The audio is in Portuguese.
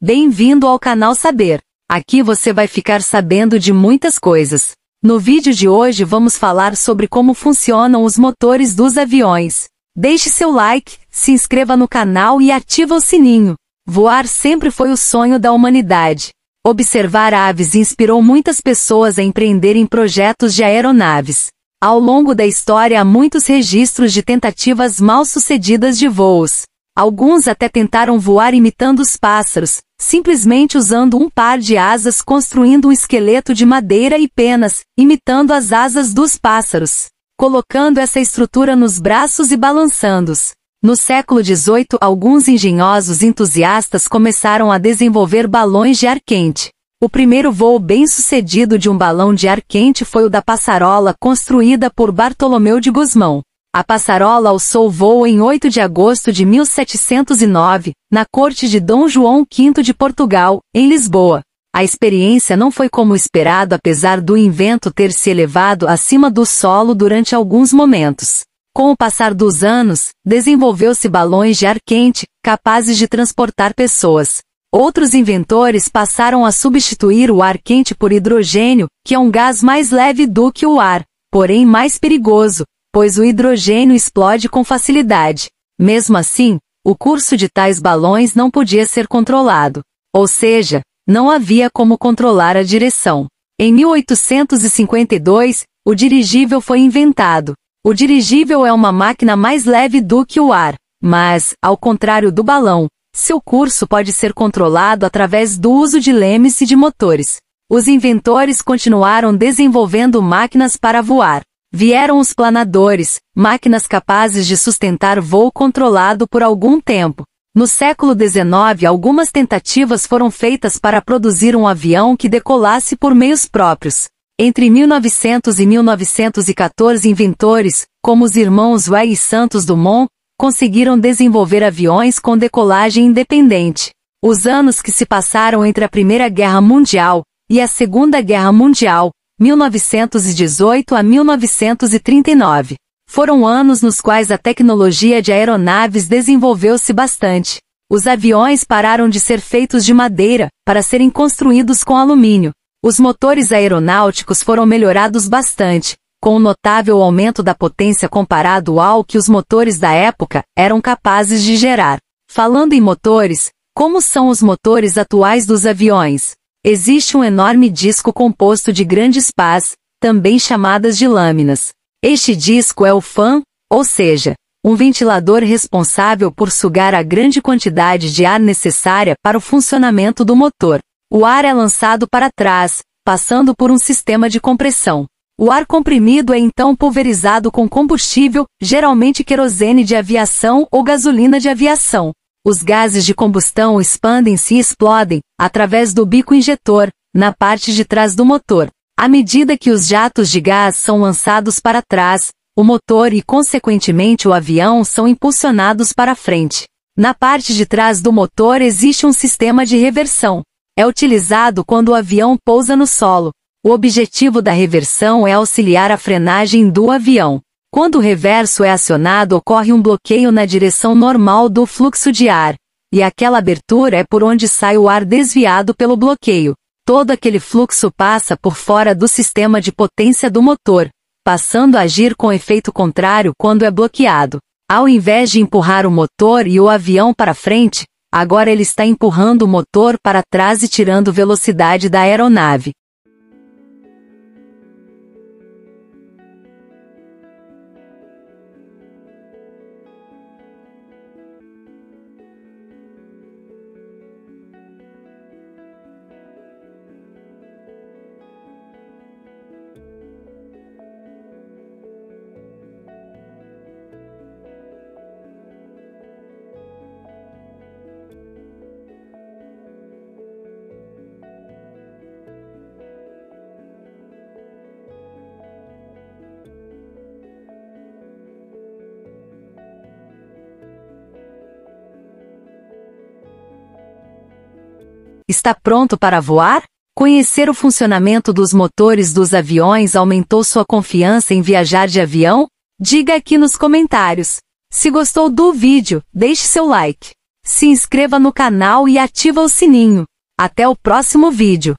Bem-vindo ao canal Saber. Aqui você vai ficar sabendo de muitas coisas. No vídeo de hoje vamos falar sobre como funcionam os motores dos aviões. Deixe seu like, se inscreva no canal e ativa o sininho. Voar sempre foi o sonho da humanidade. Observar aves inspirou muitas pessoas a empreenderem projetos de aeronaves. Ao longo da história há muitos registros de tentativas mal-sucedidas de voos. Alguns até tentaram voar imitando os pássaros, simplesmente usando um par de asas, construindo um esqueleto de madeira e penas, imitando as asas dos pássaros, colocando essa estrutura nos braços e balançando-os. No século XVIII, alguns engenhosos entusiastas começaram a desenvolver balões de ar quente. O primeiro voo bem-sucedido de um balão de ar quente foi o da Passarola, construída por Bartolomeu de Gusmão. A Passarola alçou voo em 8 de agosto de 1709, na corte de Dom João V de Portugal, em Lisboa. A experiência não foi como esperado, apesar do invento ter se elevado acima do solo durante alguns momentos. Com o passar dos anos, desenvolveu-se balões de ar quente, capazes de transportar pessoas. Outros inventores passaram a substituir o ar quente por hidrogênio, que é um gás mais leve do que o ar, porém mais perigoso, pois o hidrogênio explode com facilidade. Mesmo assim, o curso de tais balões não podia ser controlado. Ou seja, não havia como controlar a direção. Em 1852, o dirigível foi inventado. O dirigível é uma máquina mais leve do que o ar, mas, ao contrário do balão, seu curso pode ser controlado através do uso de lemes e de motores. Os inventores continuaram desenvolvendo máquinas para voar. Vieram os planadores, máquinas capazes de sustentar voo controlado por algum tempo. No século XIX, algumas tentativas foram feitas para produzir um avião que decolasse por meios próprios. Entre 1900 e 1914, inventores, como os irmãos Wright e Santos Dumont, conseguiram desenvolver aviões com decolagem independente. Os anos que se passaram entre a Primeira Guerra Mundial e a Segunda Guerra Mundial, 1918 a 1939. Foram anos nos quais a tecnologia de aeronaves desenvolveu-se bastante. Os aviões pararam de ser feitos de madeira, para serem construídos com alumínio. Os motores aeronáuticos foram melhorados bastante, com um notável aumento da potência comparado ao que os motores da época eram capazes de gerar. Falando em motores, como são os motores atuais dos aviões? Existe um enorme disco composto de grandes pás, também chamadas de lâminas. Este disco é o fan, ou seja, um ventilador responsável por sugar a grande quantidade de ar necessária para o funcionamento do motor. O ar é lançado para trás, passando por um sistema de compressão. O ar comprimido é então pulverizado com combustível, geralmente querosene de aviação ou gasolina de aviação. Os gases de combustão expandem-se e explodem, através do bico injetor, na parte de trás do motor. À medida que os jatos de gás são lançados para trás, o motor e, consequentemente, o avião são impulsionados para frente. Na parte de trás do motor existe um sistema de reversão. É utilizado quando o avião pousa no solo. O objetivo da reversão é auxiliar a frenagem do avião. Quando o reverso é acionado, ocorre um bloqueio na direção normal do fluxo de ar, e aquela abertura é por onde sai o ar desviado pelo bloqueio. Todo aquele fluxo passa por fora do sistema de potência do motor, passando a agir com efeito contrário quando é bloqueado. Ao invés de empurrar o motor e o avião para frente, agora ele está empurrando o motor para trás e tirando velocidade da aeronave. Está pronto para voar? Conhecer o funcionamento dos motores dos aviões aumentou sua confiança em viajar de avião? Diga aqui nos comentários. Se gostou do vídeo, deixe seu like. Se inscreva no canal e ativa o sininho. Até o próximo vídeo.